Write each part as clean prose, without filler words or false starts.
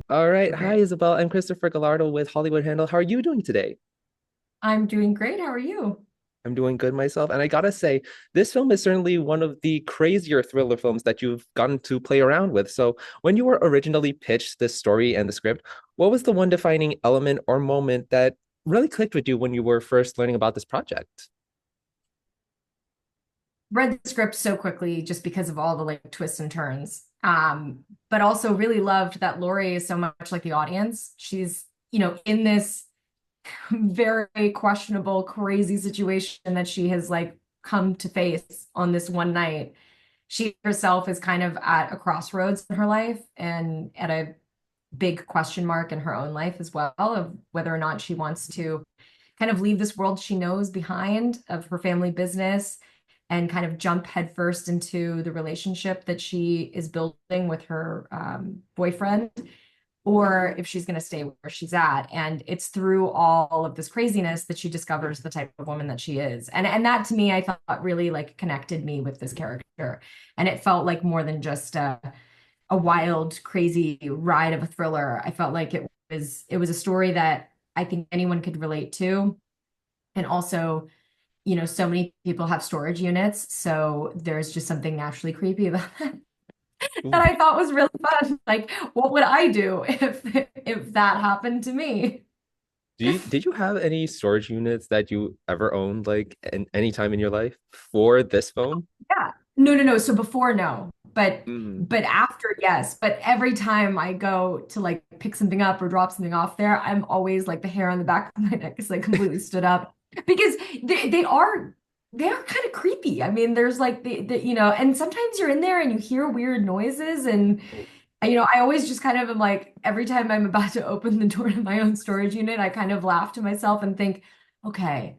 All right. Hi, Okay. Isabel. I'm Christopher Gallardo with Hollywood Handle. How are you doing today? I'm doing great. How are you? I'm doing good myself. And I gotta say, this film is certainly one of the crazier thriller films that you've gotten to play around with. So, when you were originally pitched this story and the script, what was the one defining element or moment that really clicked with you when you were first learning about this project? Read the script so quickly just because of all the like twists and turns. But also really loved that Laurie is so much like the audience. She's, in this very questionable, crazy situation that she has like come to face on this one night. She herself is kind of at a crossroads in her life and at a big question mark in her own life as well of whether or not she wants to kind of leave this world she knows behind of her family business and kind of jump headfirst into the relationship that she is building with her boyfriend, or if she's going to stay where she's at. And it's through all of this craziness that she discovers the type of woman that she is. And that to me, I thought really like connected me with this character. And it felt like more than just a wild, crazy ride of a thriller. I felt like it was a story that I think anyone could relate to. And also, so many people have storage units, so there's just something naturally creepy about that that Ooh. I thought was really fun. Like, what would I do if that happened to me? Did you have any storage units that you ever owned, like any time in your life for this film? Yeah. No, no, no. So before, no. But Mm. but after, yes. But every time I go to like pick something up or drop something off there, I'm always like the hair on the back of my neck is like completely stood up because they are kind of creepy. I mean, there's like and sometimes you're in there and you hear weird noises and I always just kind of am like every time I'm about to open the door to my own storage unit, I kind of laugh to myself and think, okay,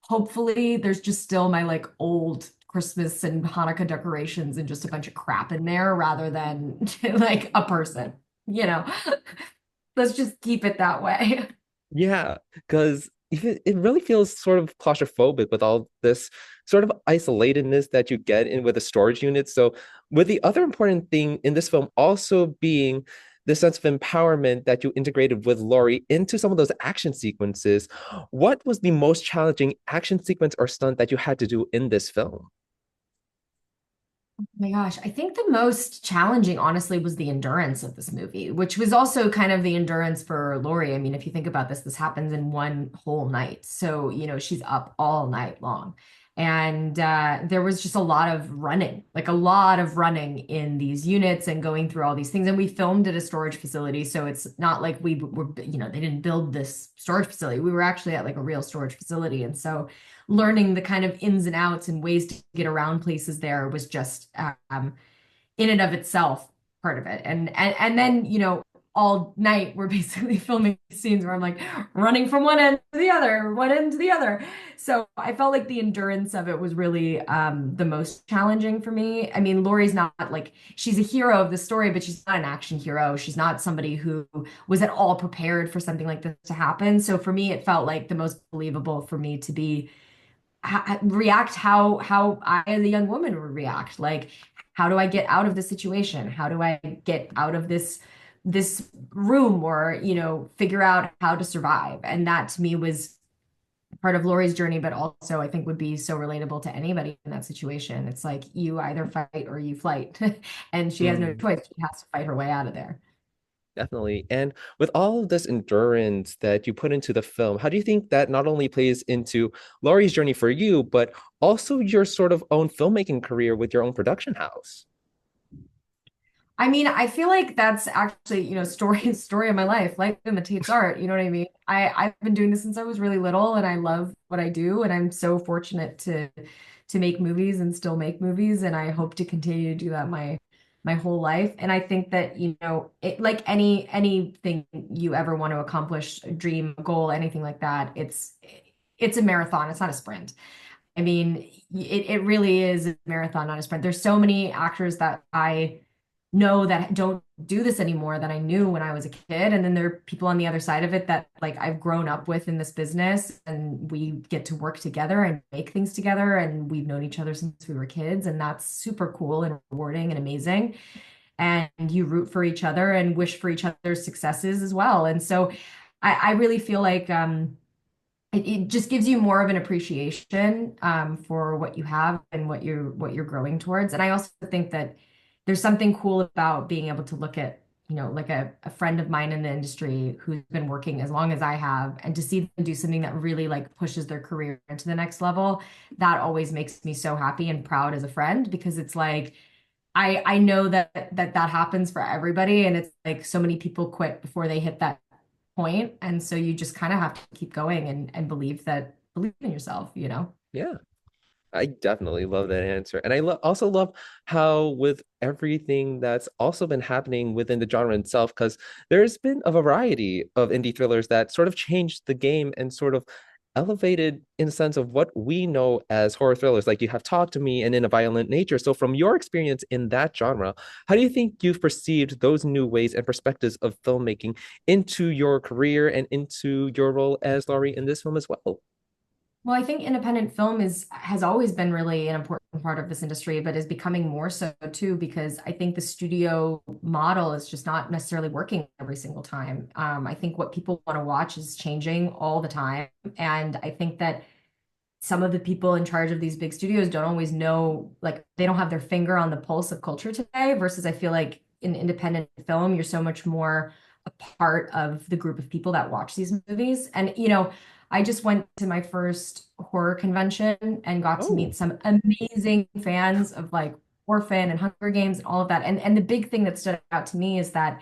hopefully there's just still my like old Christmas and Hanukkah decorations and just a bunch of crap in there rather than like a person, you know. Let's just keep it that way. Yeah, because it really feels sort of claustrophobic with all this sort of isolatedness that you get in with a storage unit. So, with the other important thing in this film also being the sense of empowerment that you integrated with Laurie into some of those action sequences, what was the most challenging action sequence or stunt that you had to do in this film? Oh my gosh, I think the most challenging, honestly, was the endurance of this movie, which was also kind of the endurance for Laurie. I mean, if you think about this happens in one whole night. So, she's up all night long. And there was just a lot of running, like a lot of running in these units and going through all these things. And we filmed at a storage facility. So it's not like we were, they didn't build this storage facility. We were actually at like a real storage facility. And so learning the kind of ins and outs and ways to get around places there was just in and of itself part of it. And then, all night we're basically filming scenes where I'm like running from one end to the other, one end to the other. So I felt like the endurance of it was really the most challenging for me. I mean, Laurie's not like she's a hero of the story, but she's not an action hero. She's not somebody who was at all prepared for something like this to happen. So for me, it felt like the most believable for me to be react how I as a young woman would react. Like, how do I get out of this situation? How do I get out of this room or, figure out how to survive? And that to me was part of Lori's journey, but also I think would be so relatable to anybody in that situation. It's like you either fight or you flight. And she has no Mm. choice. She has to fight her way out of there. Definitely. And with all of this endurance that you put into the film, how do you think that not only plays into Laurie's journey for you, but also your sort of own filmmaking career with your own production house? I mean, I feel like that's actually, story of my life. Life imitates art. You know what I mean? I've been doing this since I was really little and I love what I do. And I'm so fortunate to make movies and still make movies. And I hope to continue to do that my whole life. And I think that, it like anything you ever want to accomplish, a dream, a goal, anything like that, it's a marathon, it's not a sprint. I mean, it really is a marathon, not a sprint. There's so many actors that I know that don't do this anymore that I knew when I was a kid. And then there are people on the other side of it that like I've grown up with in this business and we get to work together and make things together. And we've known each other since we were kids. And that's super cool and rewarding and amazing. and you root for each other and wish for each other's successes as well. And so I really feel like it just gives you more of an appreciation for what you have and what you're growing towards. And I also think that there's something cool about being able to look at, like a friend of mine in the industry who's been working as long as I have, and to see them do something that really like pushes their career into the next level. That always makes me so happy and proud as a friend, because it's like I know that happens for everybody, and it's like so many people quit before they hit that point. And so you just kind of have to keep going and believe in yourself. Yeah. I definitely love that answer. And I also love how, with everything that's also been happening within the genre itself, because there's been a variety of indie thrillers that sort of changed the game and sort of elevated in the sense of what we know as horror thrillers. Like you have Talk to Me and In a Violent Nature. So, from your experience in that genre, how do you think you've perceived those new ways and perspectives of filmmaking into your career and into your role as Laurie in this film as well? Well, I think independent film has always been really an important part of this industry, but is becoming more so too, because I think the studio model is just not necessarily working every single time. I think what people want to watch is changing all the time. And I think that some of the people in charge of these big studios don't always know, like they don't have their finger on the pulse of culture today, versus I feel like in independent film, you're so much more a part of the group of people that watch these movies. And, I just went to my first horror convention and got to Oh, meet some amazing fans of like Orphan and Hunger Games and all of that. And the big thing that stood out to me is that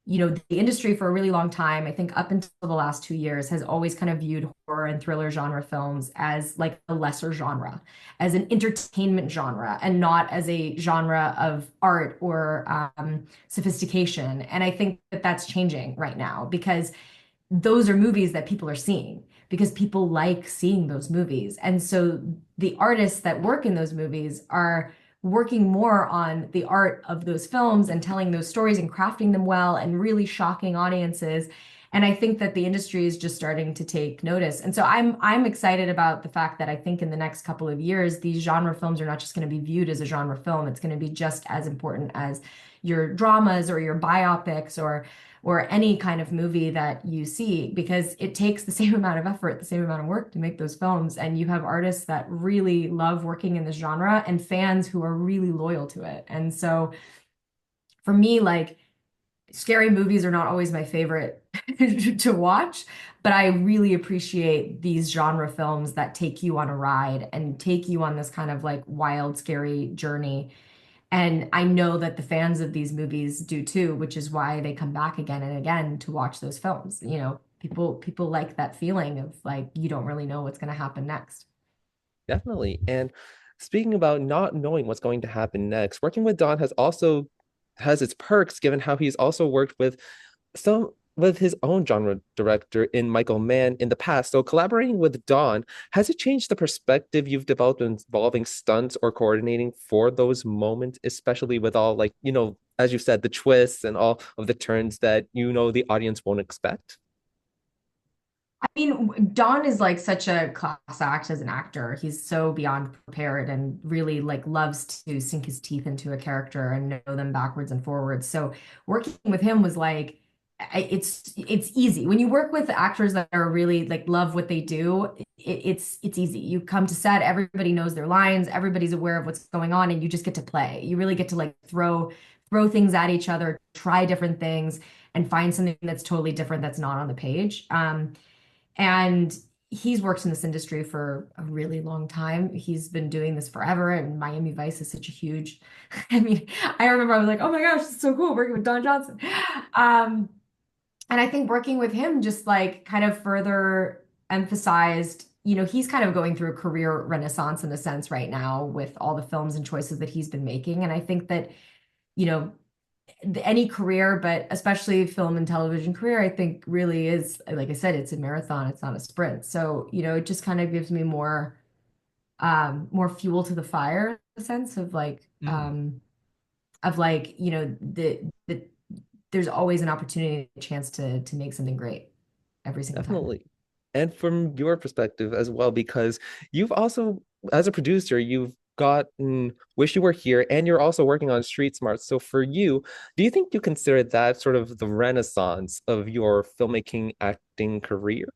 the industry for a really long time, I think up until the last 2 years, has always kind of viewed horror and thriller genre films as like a lesser genre, as an entertainment genre, and not as a genre of art or sophistication. And I think that that's changing right now, because those are movies that people are seeing, because people like seeing those movies. And so the artists that work in those movies are working more on the art of those films and telling those stories and crafting them well and really shocking audiences. And I think that the industry is just starting to take notice. And so I'm excited about the fact that I think in the next couple of years, these genre films are not just going to be viewed as a genre film. It's going to be just as important as your dramas or your biopics or any kind of movie that you see, because it takes the same amount of effort, the same amount of work to make those films. And you have artists that really love working in this genre and fans who are really loyal to it. And so for me, like, scary movies are not always my favorite to watch, but I really appreciate these genre films that take you on a ride and take you on this kind of like wild, scary journey. And I know that the fans of these movies do too, which is why they come back again and again to watch those films. People like that feeling of like you don't really know what's going to happen next. definitely. And speaking about not knowing what's going to happen next, working with Don has its perks, given how he's also worked with his own genre director in Michael Mann in the past. So collaborating with Don, has it changed the perspective you've developed involving stunts or coordinating for those moments, especially with all, like, as you said, the twists and all of the turns that the audience won't expect? I mean, Don is like such a class act as an actor. He's so beyond prepared and really like loves to sink his teeth into a character and know them backwards and forwards. So working with him was like it's easy. When you work with actors that are really like love what they do, it's easy. You come to set, everybody knows their lines, everybody's aware of what's going on, and you just get to play. You really get to like throw things at each other, try different things, and find something that's totally different that's not on the page. And he's worked in this industry for a really long time. He's been doing this forever, and Miami Vice is such a huge. I mean, I remember I was like, "Oh my gosh, this is so cool working with Don Johnson." Um, and I think working with him just like kind of further emphasized, he's kind of going through a career renaissance in a sense right now with all the films and choices that he's been making. And I think that, you know, any career, but especially film and television career, I think really is, like I said, it's a marathon, it's not a sprint. So, it just kind of gives me more fuel to the fire in the sense Mm, of like, there's always an opportunity, a chance to make something great every single time. definitely. And from your perspective as well, because you've also, as a producer, you've gotten Wish You Were Here, and you're also working on Street Smart. So for you, do you think you consider that sort of the renaissance of your filmmaking acting career?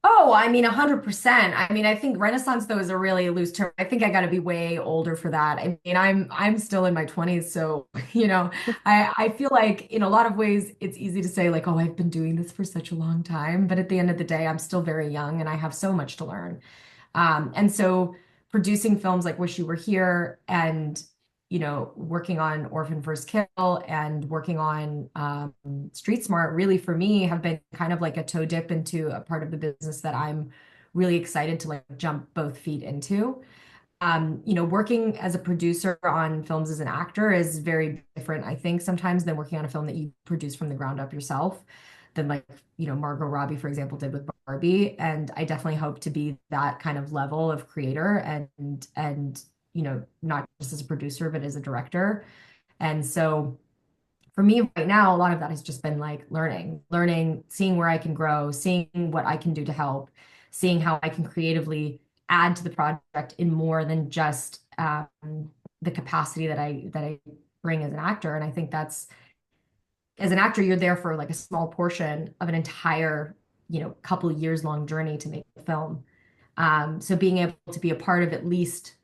Oh, I mean, 100%. I mean, I think Renaissance though is a really loose term. I think I got to be way older for that. I mean, I'm still in my 20s, so I feel like in a lot of ways it's easy to say like, oh, I've been doing this for such a long time, but at the end of the day, I'm still very young and I have so much to learn. And so producing films like Wish You Were Here and, working on Orphan First Kill and working on Street Smart really for me have been kind of like a toe dip into a part of the business that I'm really excited to like jump both feet into. Working as a producer on films as an actor is very different, I think, sometimes than working on a film that you produce from the ground up yourself, than like, Margot Robbie, for example, did with Barbie. And I definitely hope to be that kind of level of creator and not just as a producer, but as a director. And so for me right now, a lot of that has just been like learning, seeing where I can grow, seeing what I can do to help, seeing how I can creatively add to the project in more than just the capacity that I bring as an actor. And I think that's as an actor, you're there for like a small portion of an entire, couple years long journey to make a film. So being able to be a part of at least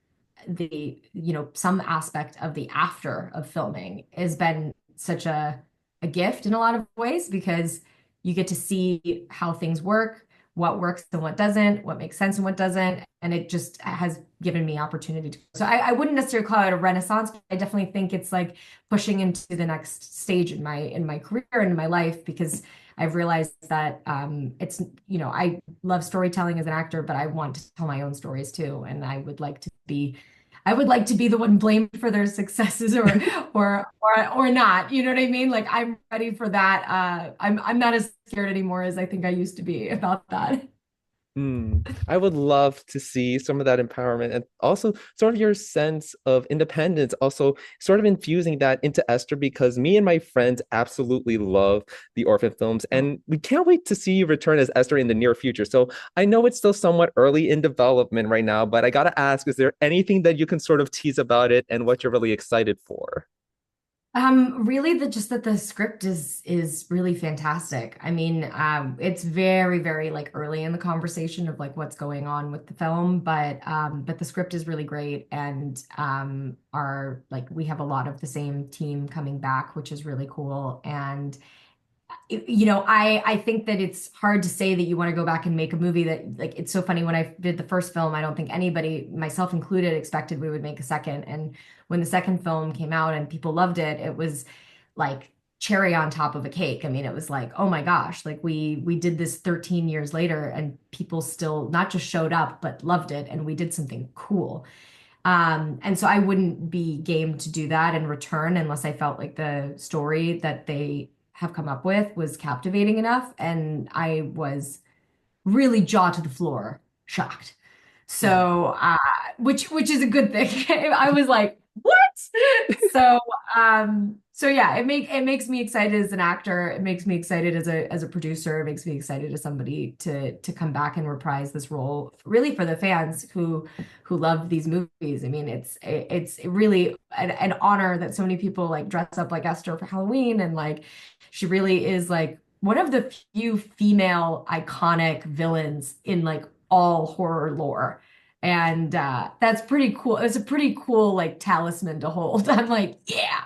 some aspect of the after of filming has been such a gift in a lot of ways because you get to see how things work, what works and what doesn't, what makes sense and what doesn't. And it just has given me opportunity to. So I wouldn't necessarily call it a renaissance, but I definitely think it's like pushing into the next stage in my career and in my life because I've realized that I love storytelling as an actor, but I want to tell my own stories too. And I would like to be the one blamed for their successes or not. You know what I mean? Like I'm ready for that. I'm not as scared anymore as I think I used to be about that. I would love to see some of that empowerment and also sort of your sense of independence, also sort of infusing that into Esther because me and my friends absolutely love the Orphan films and we can't wait to see you return as Esther in the near future. So I know it's still somewhat early in development right now, but I gotta ask, is there anything that you can sort of tease about it and what you're really excited for? Really just that the script is really fantastic. I mean, it's very, very like early in the conversation of like what's going on with the film, but the script is really great and our like we have a lot of the same team coming back, which is really cool. And I think that it's hard to say that you want to go back and make a movie that like it's so funny when I did the first film, I don't think anybody, myself included, expected we would make a second. And when the second film came out and people loved it, it was like cherry on top of a cake. I mean, it was like, oh my gosh, like we did this 13 years later and people still not just showed up, but loved it and we did something cool. And so I wouldn't be game to do that in return unless I felt like the story that they have come up with was captivating enough. And I was really jaw to the floor, shocked. Mm. So, which is a good thing. I was like, what? So, so yeah, it makes me excited as an actor. It makes me excited as a producer. It makes me excited as somebody to come back and reprise this role, really for the fans who love these movies. I mean, it's really an honor that so many people like dress up like Esther for Halloween, and like she really is like one of the few female iconic villains in like all horror lore. And that's pretty cool. It's a pretty cool like talisman to hold. I'm like, yeah.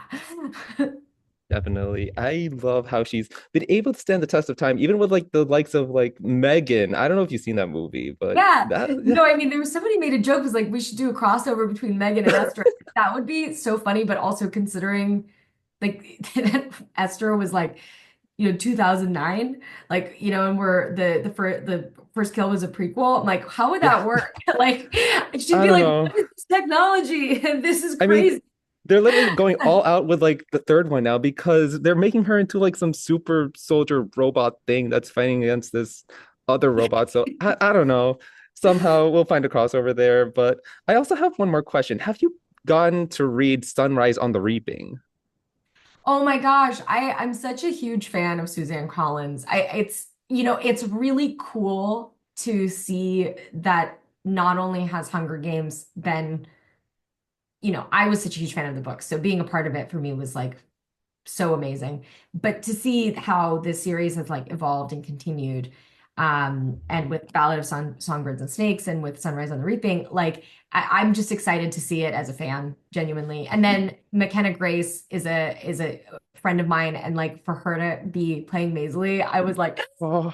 Definitely. I love how she's been able to stand the test of time, even with like the likes of like M3GAN. I don't know if you've seen that movie, but Yeah. that No, I mean, there was somebody made a joke was like we should do a crossover between M3GAN and Esther. That would be so funny, but also considering like that Esther was like 2009, like and we're the first kill was a prequel. I'm like, how would yeah, that work? Like she'd I be don't like, know. what is this technology? And this is I mean, crazy. they're literally going all out with like the third one now because they're making her into like some super soldier robot thing that's fighting against this other robot. So I don't know. Somehow we'll find a crossover there. But I also have one more question. Have you gotten to read Sunrise on the Reaping? Oh my gosh, I'm such a huge fan of Suzanne Collins. It's really cool to see that not only has Hunger Games been, I was such a huge fan of the book, so being a part of it for me was like so amazing. But to see how this series has like evolved and continued, and with Ballad of Songbirds and Snakes and with Sunrise on the Reaping, like I'm just excited to see it as a fan, genuinely. And then McKenna Grace is a friend of mine, and like for her to be playing Maisley, I was like, Oh,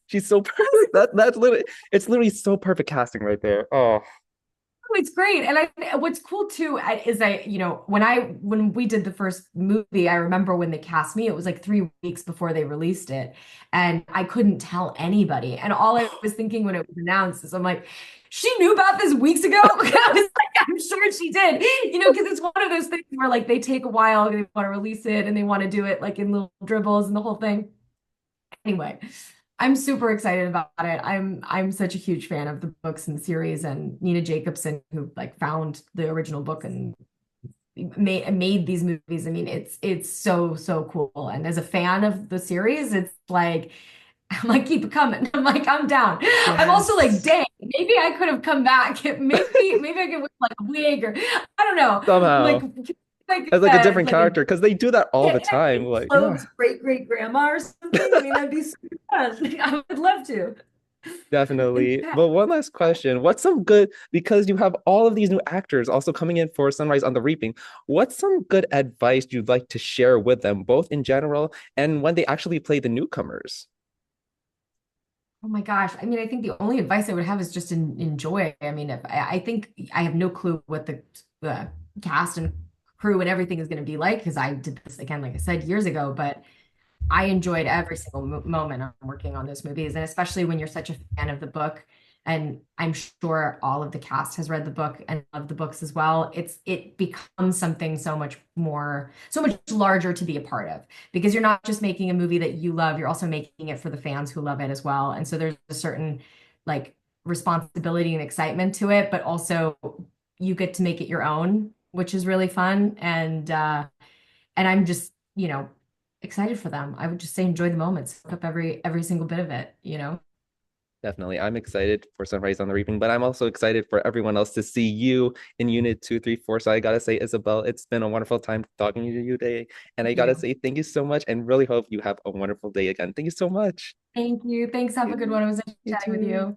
she's so perfect. That's literally it's literally so perfect casting right there. Oh, it's great. And what's cool too is when we did the first movie, I remember when they cast me, it was like 3 weeks before they released it, and I couldn't tell anybody. And all I was thinking when it was announced is, I'm like, she knew about this weeks ago. I was like, I'm sure she did, because it's one of those things where like they take a while, they want to release it, and they want to do it like in little dribbles and the whole thing. Anyway, I'm super excited about it. I'm such a huge fan of the books and the series, and Nina Jacobson, who like found the original book and made these movies. I mean, it's so cool. And as a fan of the series, it's like I'm like, keep it coming. I'm like, I'm down. I'm also like, yes. dang, maybe I could have come back. Maybe I could wear like a wig, or I don't know. I'm like, Somehow as like a different like a character because they do that all the time. Like, yeah, Chloe's great grandma or something. I mean, that'd be super fun. I would love to. In definitely. fact, But one last question. What's some good, because you have all of these new actors also coming in for Sunrise on the Reaping, what's some good advice you'd like to share with them, both in general and when they actually play the newcomers? oh my gosh. I mean, I think the only advice I would have is just enjoy. I mean, if I think I have no clue what the cast and crew and everything is going to be like, because I did this again, like I said, years ago, but I enjoyed every single moment I'm working on those movies, and especially when you're such a fan of the book. And I'm sure all of the cast has read the book and loved the books as well. It becomes something so much more, so much larger to be a part of, because you're not just making a movie that you love, you're also making it for the fans who love it as well. And so there's a certain like responsibility and excitement to it, but also you get to make it your own, which is really fun. And I'm just, excited for them. I would just say enjoy the moments, soak up every single bit of it. Definitely. I'm excited for Sunrise on the Reaping, but I'm also excited for everyone else to see you in Unit 234. So I gotta say, Isabel, it's been a wonderful time talking to you today. And I Thank gotta you. say thank you so much and really hope you have a wonderful day again. Thank you so much. Thank you. Thanks. Have a good one. It was nice You chatting with too. you.